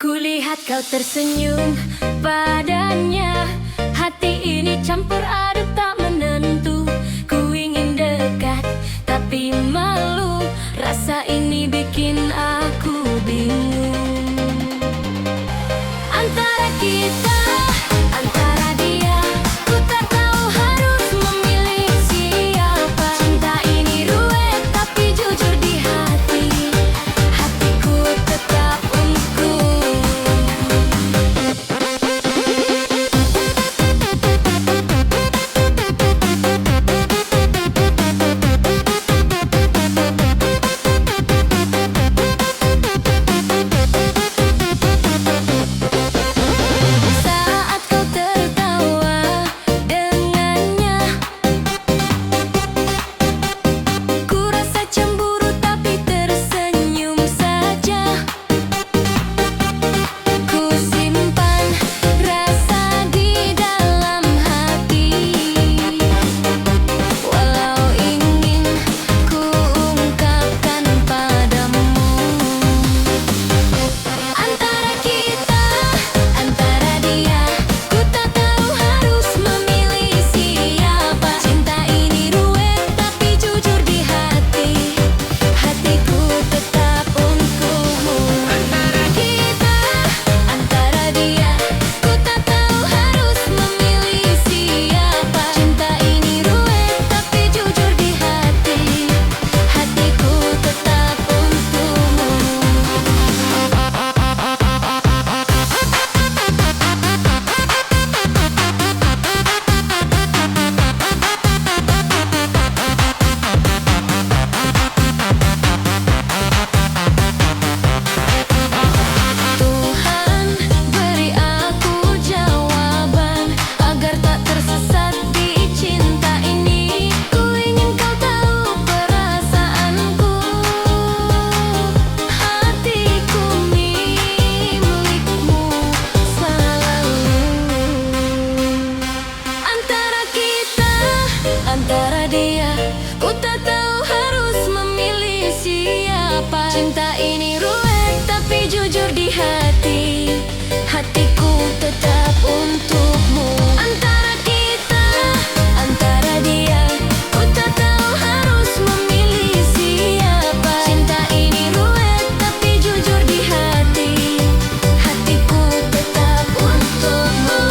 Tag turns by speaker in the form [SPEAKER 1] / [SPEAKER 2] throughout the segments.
[SPEAKER 1] Kulihat kau tersenyum padanya, hati ini campur aduk tak menentu. Ku ingin dekat tapi malu, rasa ini bikin aku bingung. Antara kita, antara dia, ku tak tahu harus memilih siapa. Cinta ini ruwet tapi jujur di hati, hatiku tetap untukmu. Saat kau tertawa dengannya, ku rasa cemburu tapi tersenyum saja. Ku simpan rasa di dalam hati, walau ingin ku ungkapkan padamu. Antara kita, antara dia, ku tak tahu harus memilih siapa. Cinta ini ruwet tapi jujur di hati, hatiku tetap untukmu. Antara kita, antara dia, ku tak tahu harus memilih siapa. Cinta ini ruwet tapi jujur di hati, hatiku tetap untukmu. Tuhan, beri aku jawaban agar tak tersesat di cinta ini. Ku ingin kau tahu perasaanku, hatiku milikmu selalu. Antara kita, antara dia, ku tak tahu harus memilih siapa. Cinta ini ruwet tapi jujur di hati, hatiku tetap untukmu. Antara kita, antara dia, ku tak tahu harus memilih siapa. Cinta ini ruwet tapi jujur di hati, hatiku tetap untukmu.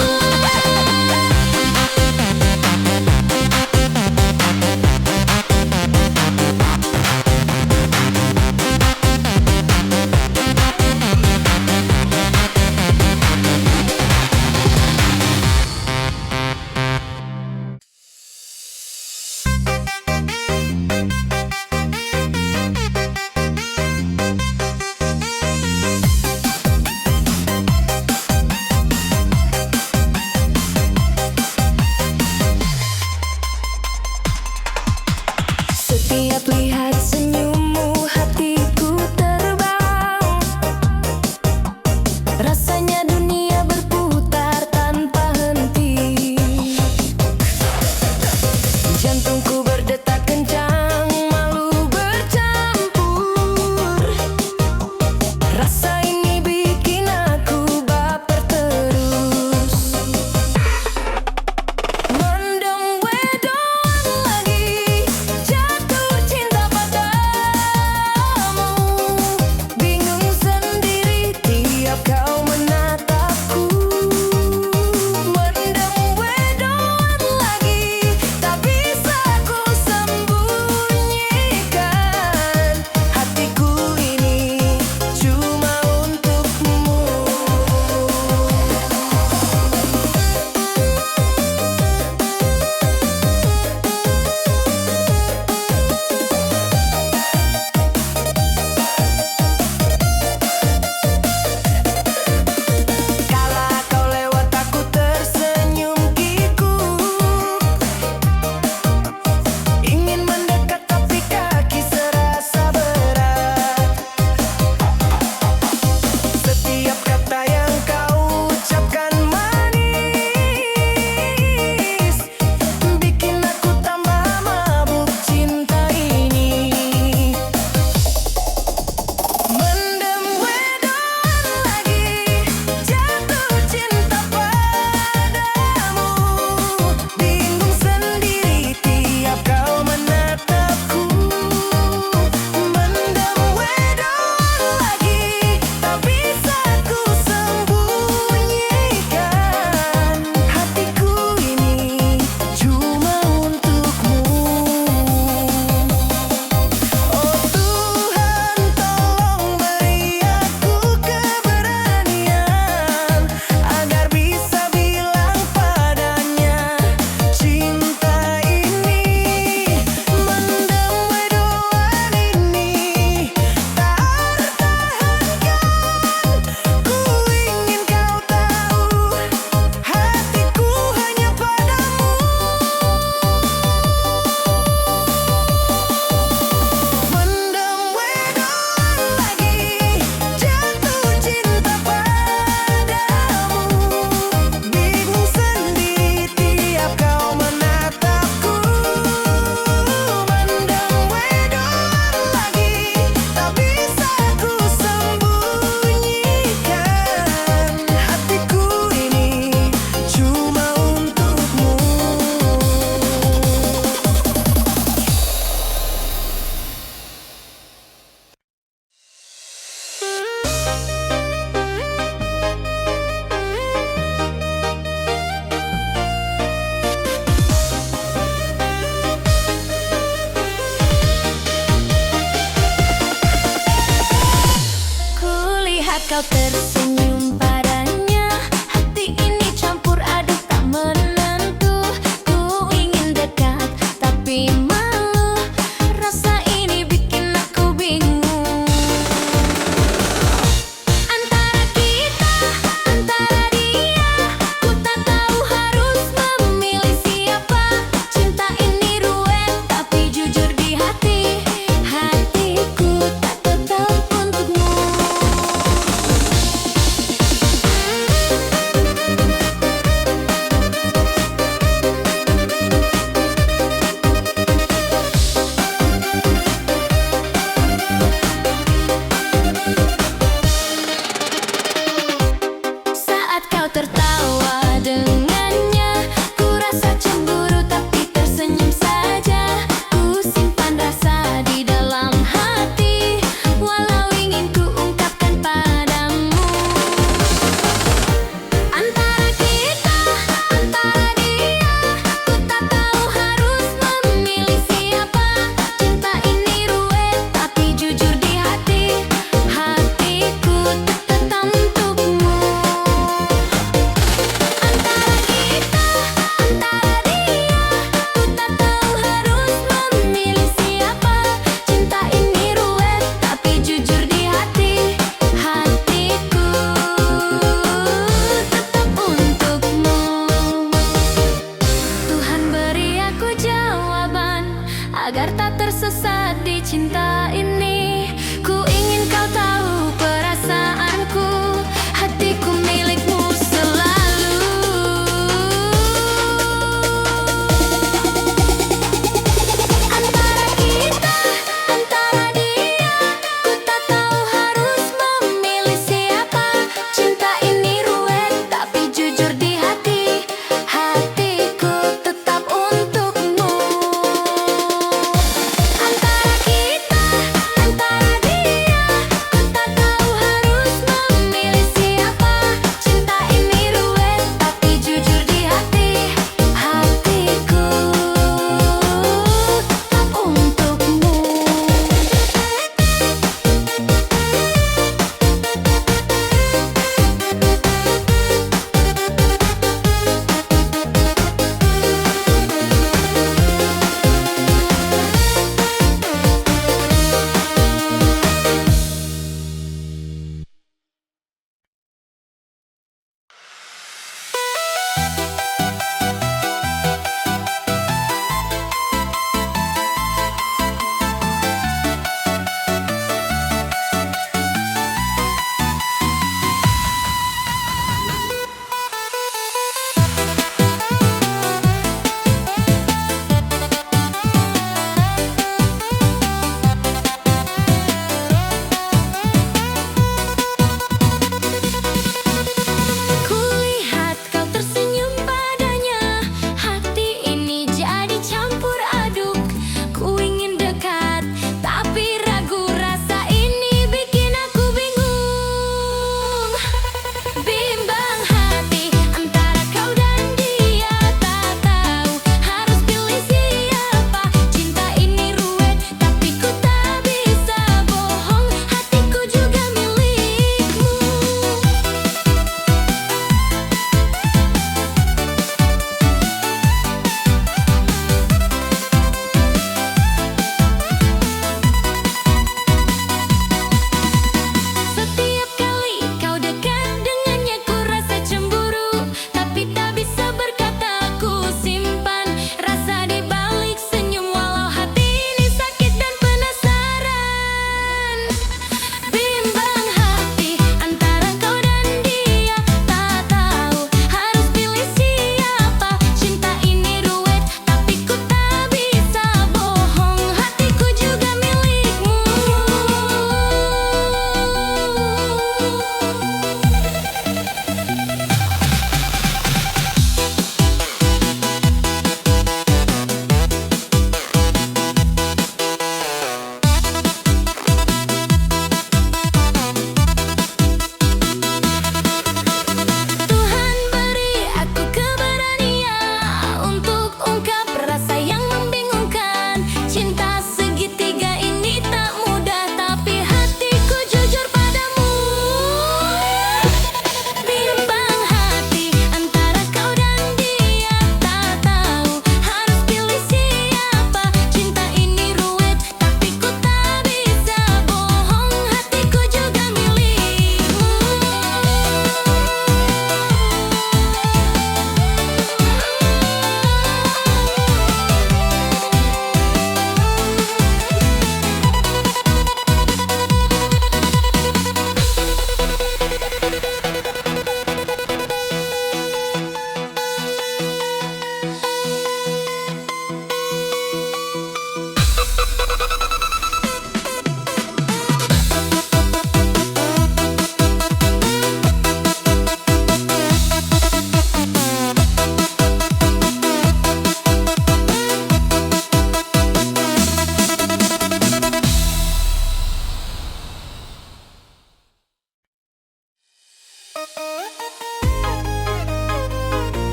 [SPEAKER 1] tersenyum padanya. Hati ini campur aduk tak menentu. Ku ingin dekat tapi malu. Rasa ini bikin aku bingung. Antara kita, antara dia, ku tak tahu harus memilih siapa. Cinta ini ruwet tapi jujur di hati. Hatiku tak tetap untukmu.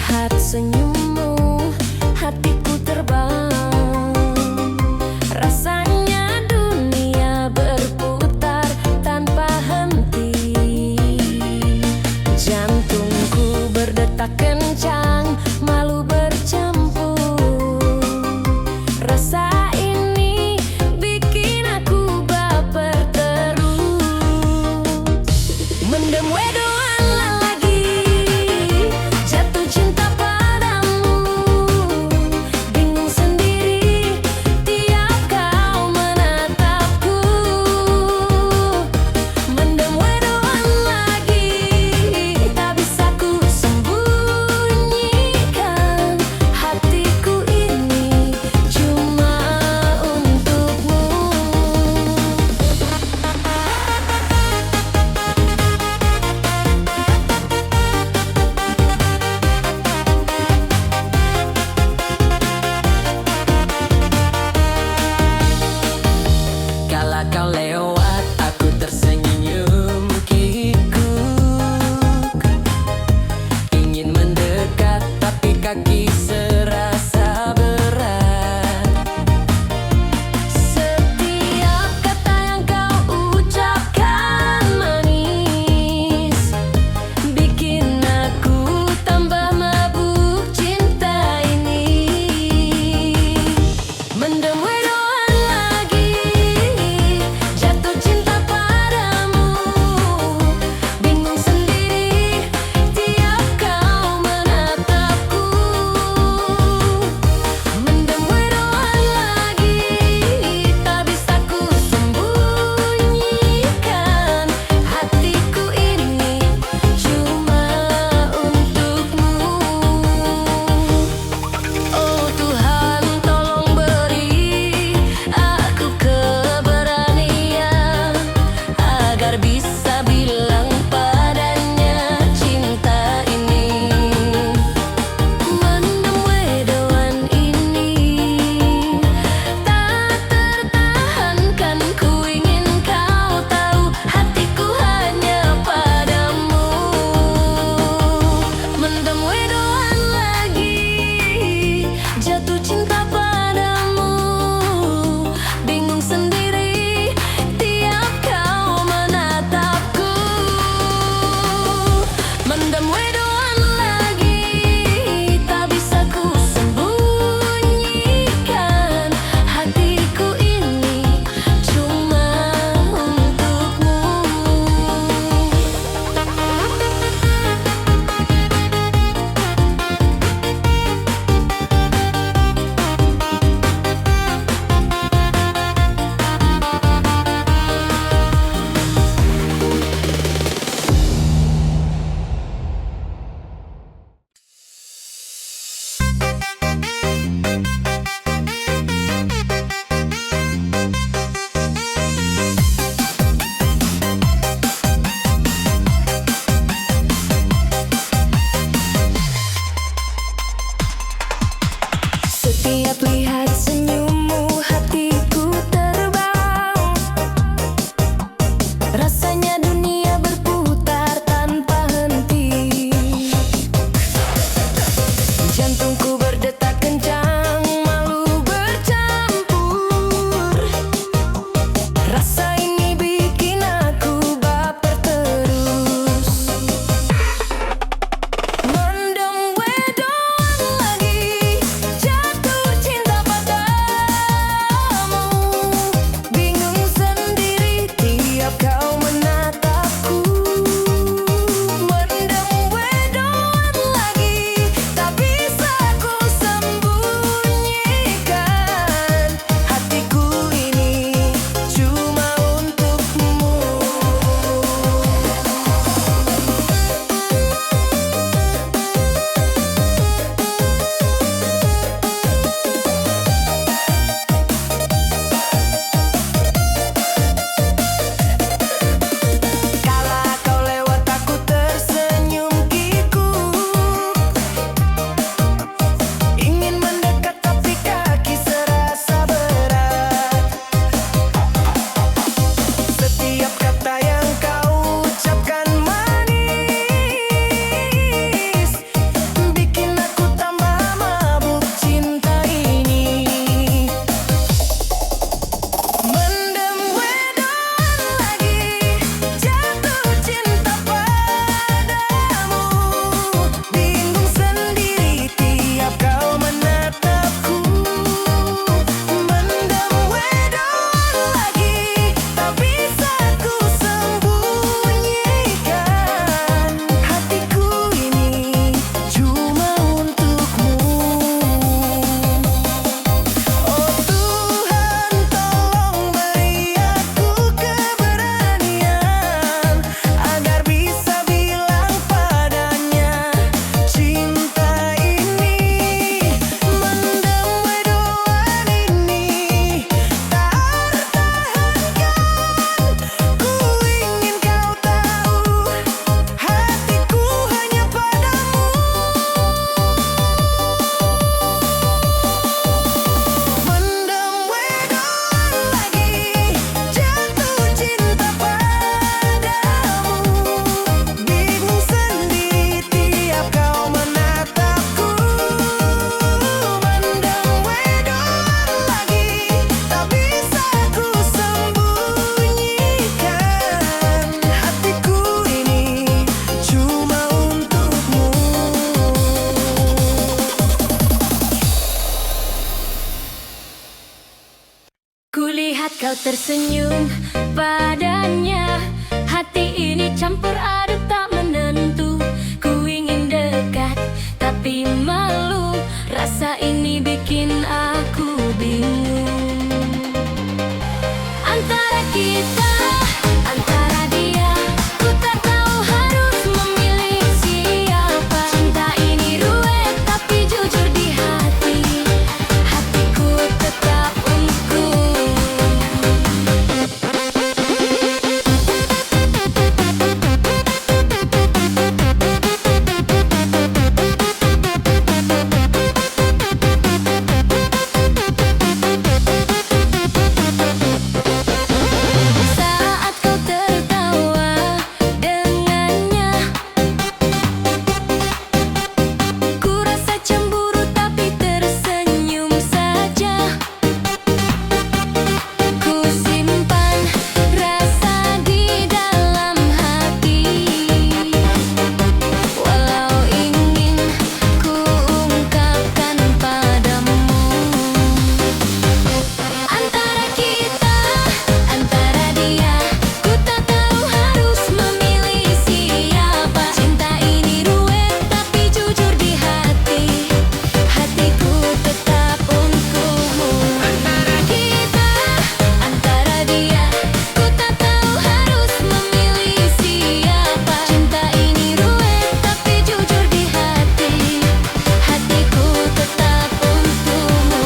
[SPEAKER 1] Melihat senyummu, hatiku terbang. Rasanya dunia berputar tanpa henti. Jantungku berdetak kencang, malu bercampur. Rasa ini bikin aku baper terus. Mendem wedoan lagi, jatuh cinta padamu. Bingung sendiri tiap kau menatapku. Mendem wedoan lagi, tak bisa ku sembunyikan. Hatiku ini cuma untukmu. Kala kau lewat, aku tersenyum kikuk. Ingin mendekat, tapi kaki serasa berat. Setiap kata yang kau ucapkan manis, bikin aku tambah mabuk cinta ini. Mendem wedoan lagi, jatuh cinta padamu. Bingung sendiri tiap kau menatapku. tersenyum padanya, hati ini campur aduk tak menentu. Ku ingin dekat tapi malu, rasa ini bikin aku bingung. Antara kita, antara dia, ku tak tahu harus memilih siapa. Cinta ini ruwet tapi jujur di hati, hatiku tetap untukmu. Saat kau tertawa dengannya, ku rasa cemburu tapi tersenyum saja. Ku simpan rasa di dalam hati, walau ingin ku ungkapkan padamu. Antara kita, antara dia, ku tak tahu harus memilih siapa. Cinta ini ruwet tapi jujur di hati, hatiku tetap untukmu. Antara kita, antara dia, ku tak tahu harus memilih siapa. Cinta ini ruwet tapi jujur di hati, hatiku tetap untukmu.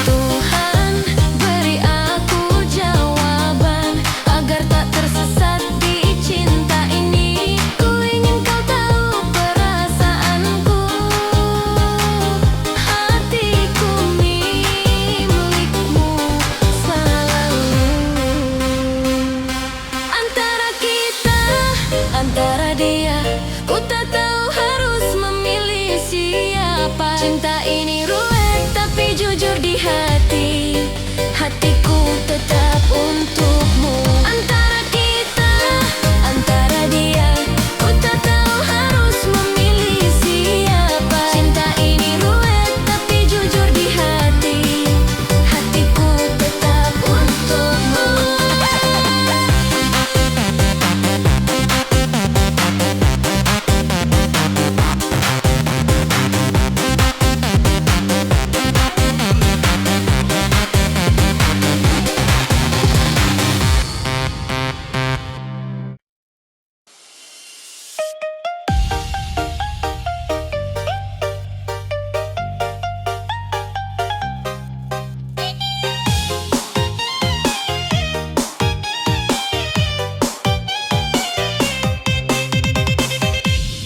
[SPEAKER 1] Tuhan, beri aku jawaban agar tak tersesat di cinta ini. Ku ingin kau tahu perasaanku, hatiku milikmu selalu. Antara kita, antara dia, ku tak tahu harus memilih siapa. Cinta ini ruwet tapi jujur di hati, hatiku tetap untukmu. Antara kita, antara dia, ku tak tahu harus memilih siapa. Cinta ini ruwet tapi jujur di hati, hatiku tetap untukmu.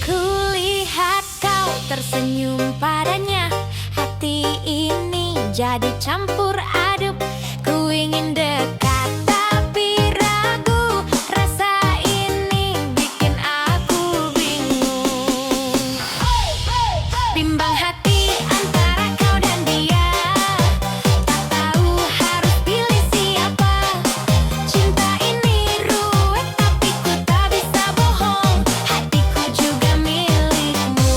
[SPEAKER 1] Kulihat kau tersenyum padanya, hati ini jadi campur aduk. Ku ingin dekat tapi ragu, rasa ini bikin aku bingung. Bimbang hati antara kau dan dia, tak tahu harus pilih siapa. Cinta ini ruwet tapi ku tak bisa bohong, hatiku juga milikmu.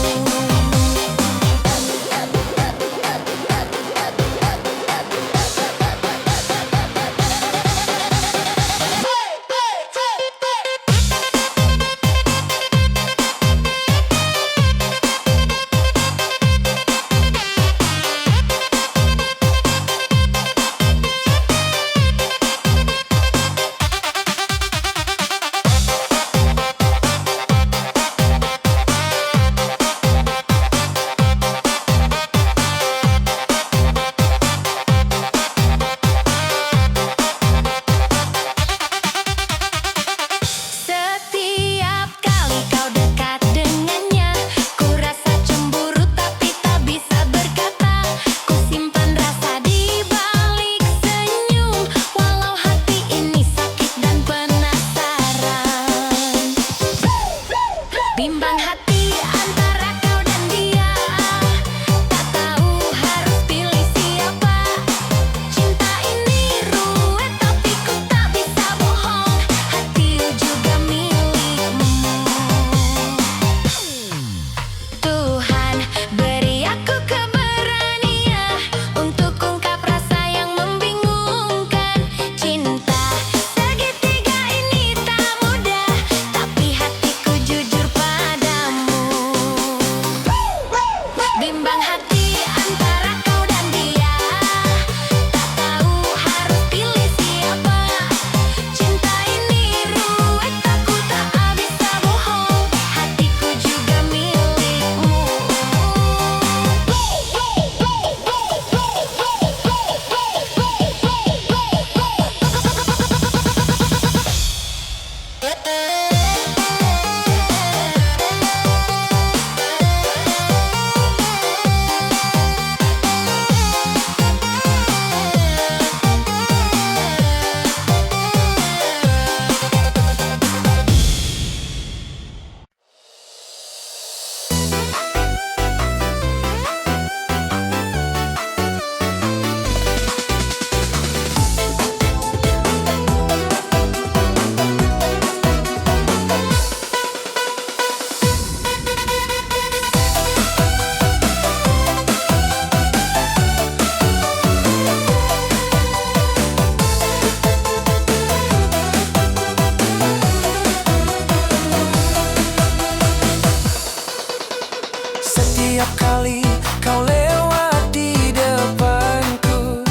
[SPEAKER 2] Setiap kali kau lewat di depanku,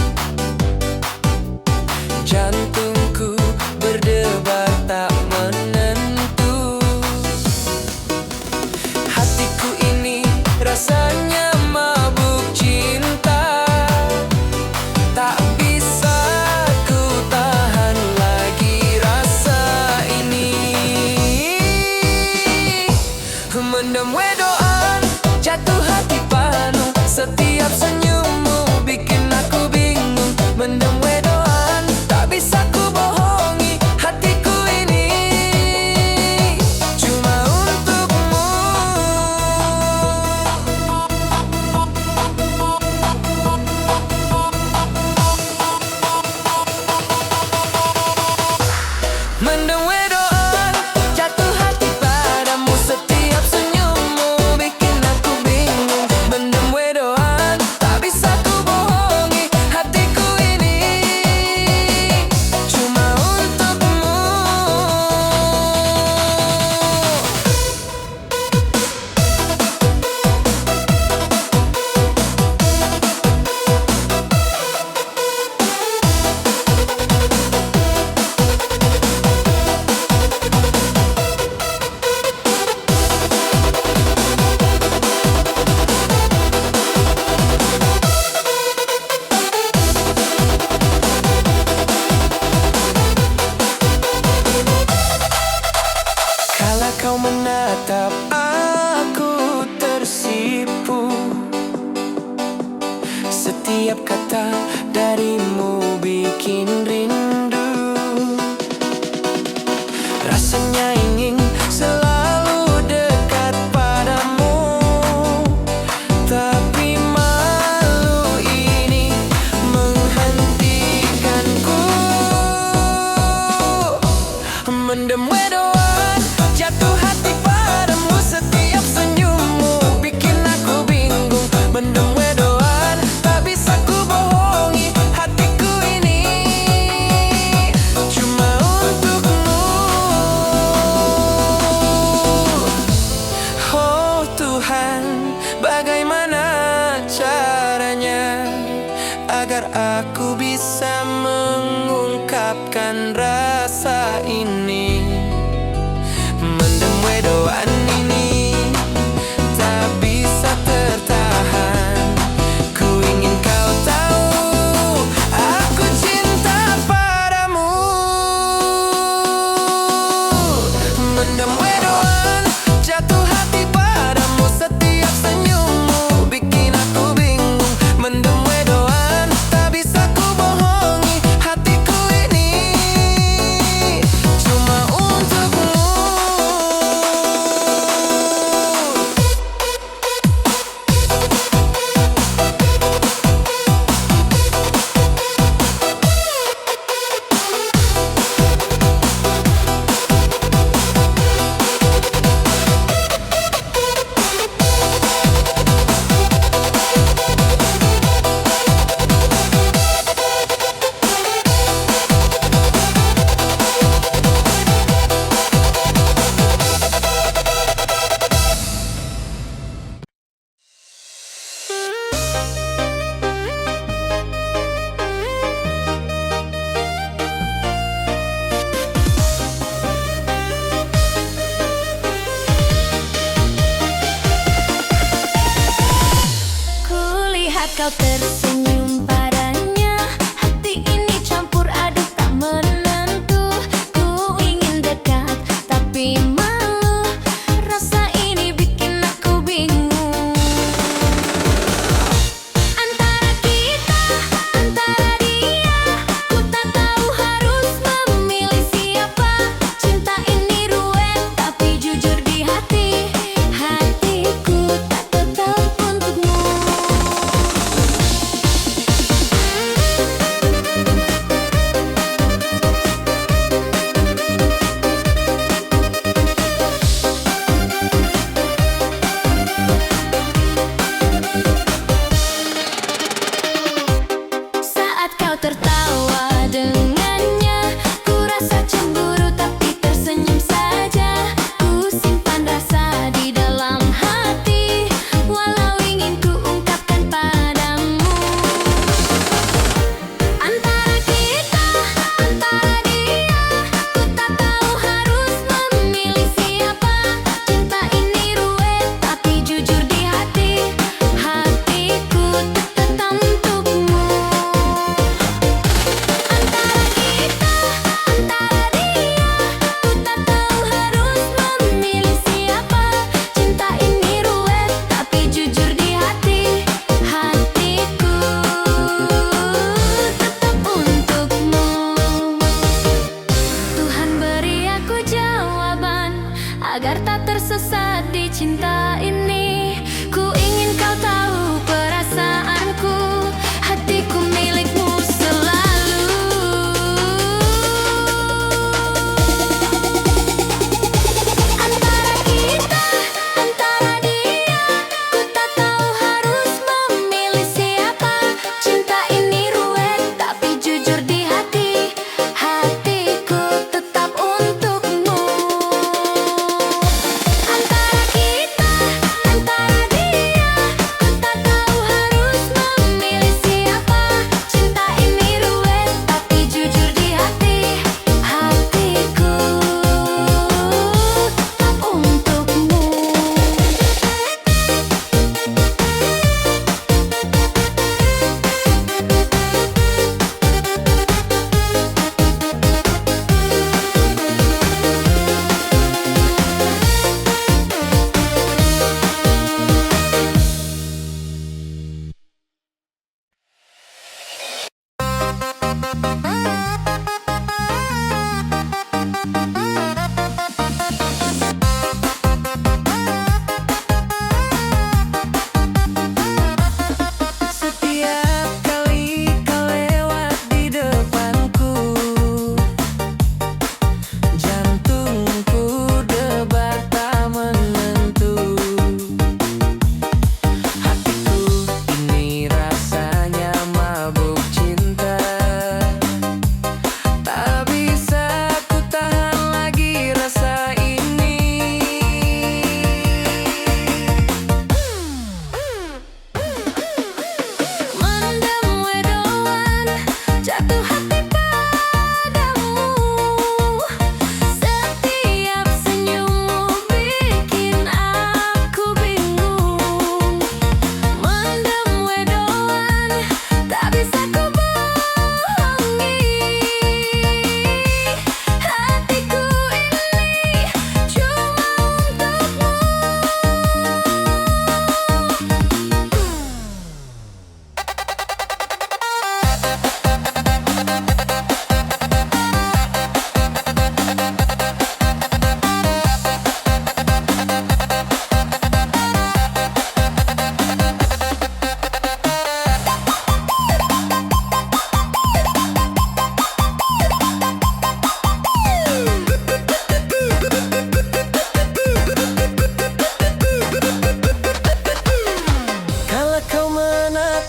[SPEAKER 2] jantungku berdebar tak menentu. Hatiku ini rasanya mabuk cinta, tak bisa ku tahan lagi rasa ini. Mendem wedoan, jatuh hati panu, setiap senyummu bikin aku bingung. Mendem wedoan, tak bisa ku bohongi hatiku ini cuma untukmu. Mendem wedoan, jatuh hati padamu, setiap senyummu bikin aku bingung. Mendem wedoan, tak bisa ku bohongi hatiku ini cuma untukmu. Kala kau menatap aku tersipu, setiap kata darimu bikin rindu. Rasanya ingin selalu dekat padamu, tapi malu ini menghentikanku. Mendem wedoan, jatuh hati padamu, setiap senyummu bikin aku bingung. Mendem wedoan, tak bisa ku bohongi hatiku ini cuma untukmu. Oh Tuhan, bagaimana caranya agar aku bisa mengungkapkan rasa ini. Mendem wedoan ini tak bisa tertahan. Ku ingin kau tahu, aku cinta padamu. Mendem wedoan, jatuh hati padamu, setiap senyummu bikin aku bingung. Mendem wedoan, tak bisa ku bohongi hatiku ini cuma untukmu. Kulihat kau tersenyum padanya, hati ini campur aduk tak menentu. Ku ingin dekat tapi malu, rasa ini bikin aku bingung. Antara kita, antara dia, ku tak tahu harus memilih siapa. Cinta ini ruwet tapi jujur di hati, hatiku tak tetap untukmu.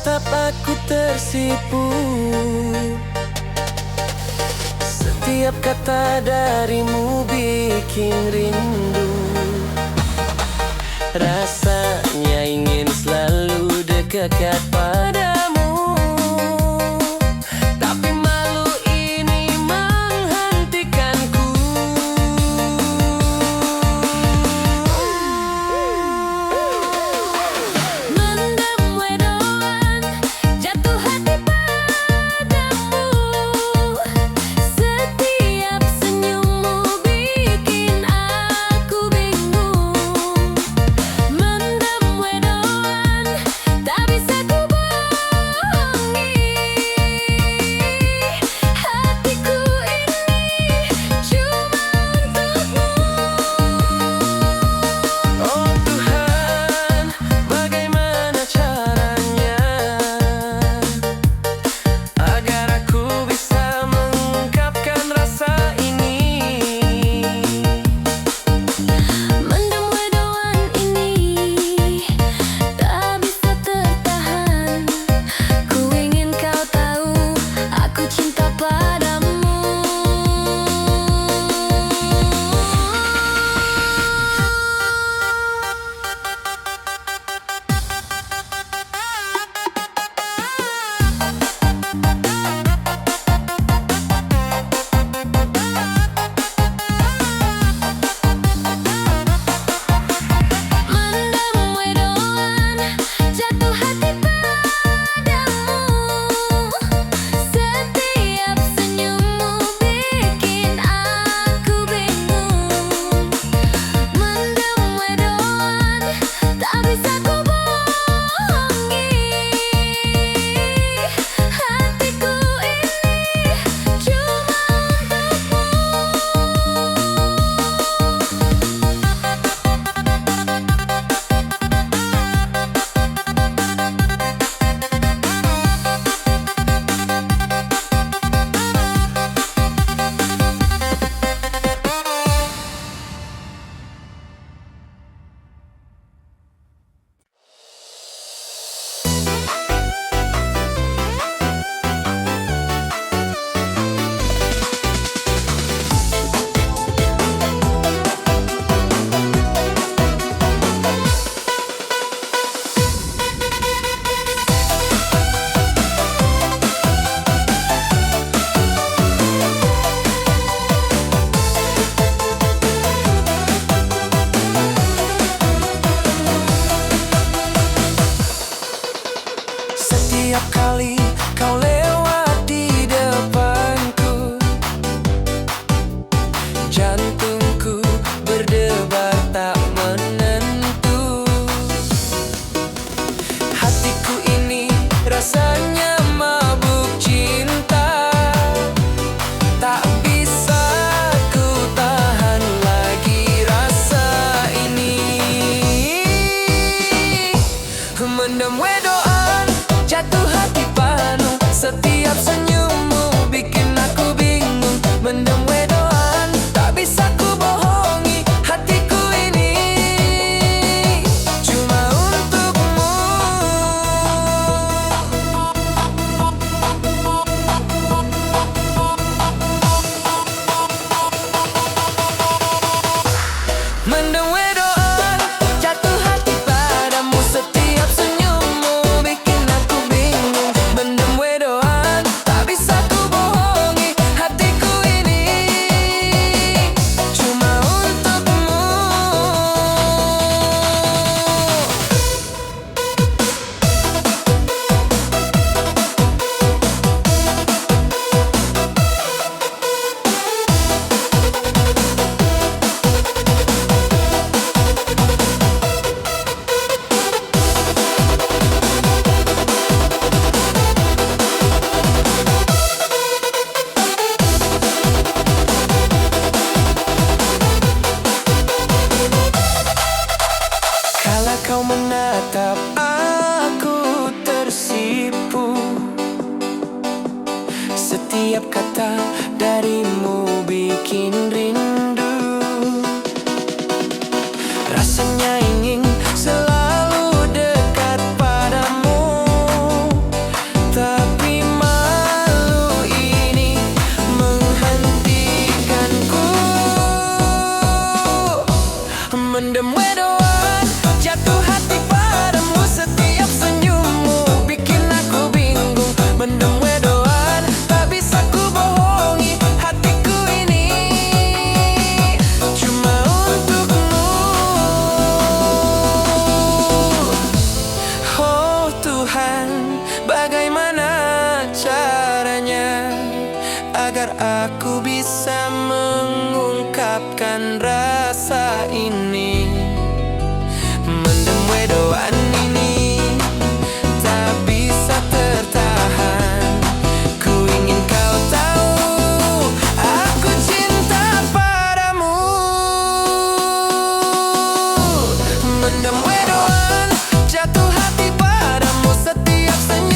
[SPEAKER 3] menatap aku tersipu. Setiap kata darimu bikin rindu. Rasanya ingin selalu dekat padamu, tapi malu ini menghentikanku.
[SPEAKER 2] Mendem wedoan, jatuh hati padamu. Setiap senyummu bikin aku bingung. Mendem wedoan, tak bisa ku bohongi. Hatiku ini cuma untukmu.
[SPEAKER 3] Oh Tuhan, bagaimana caranya agar aku bisa mengungkapkan rasa ini?
[SPEAKER 2] Mendem wedoan ini tak bisa tertahan. Ku ingin kau tahu aku cinta padamu. Mendem wedoan, jatuh hati padamu. Setiap senyummu bikin aku bingung. Mendem wedoan, tak bisa ku bohongi. Hatiku ini cuma
[SPEAKER 3] Setiap kali kau lewat di depanku, jantungku berdebar tak menentu. Hatiku ini rasanya mabuk cinta, tak bisa ku tahan lagi rasa ini. Mendem wedoan, jatuh hati padamu. Setiap senyummu bikin aku bingung. Mendem wedoan, tak bisa ku bohongi. Hatiku ini cuma untukmu. Mendem wedoan, jatuh hati padamu. Setiap senyummu bikin aku bingung. Mendem wedoan, tak bisa ku bohongi. Hatiku ini cuma untukmu. Kala kau menatap aku tersipu. Setiap kata darimu bikin rindu. Rasanya ingin selalu dekat padamu, Tuhan, bagaimana caranya agar aku bisa mengungkapkan rasa ini. Mendem wedoan ini tak bisa tertahan. Ku ingin kau tahu, aku cinta padamu. Mendem wedoan, jatuh hati padamu setiap senyum.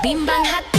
[SPEAKER 2] bimbang hati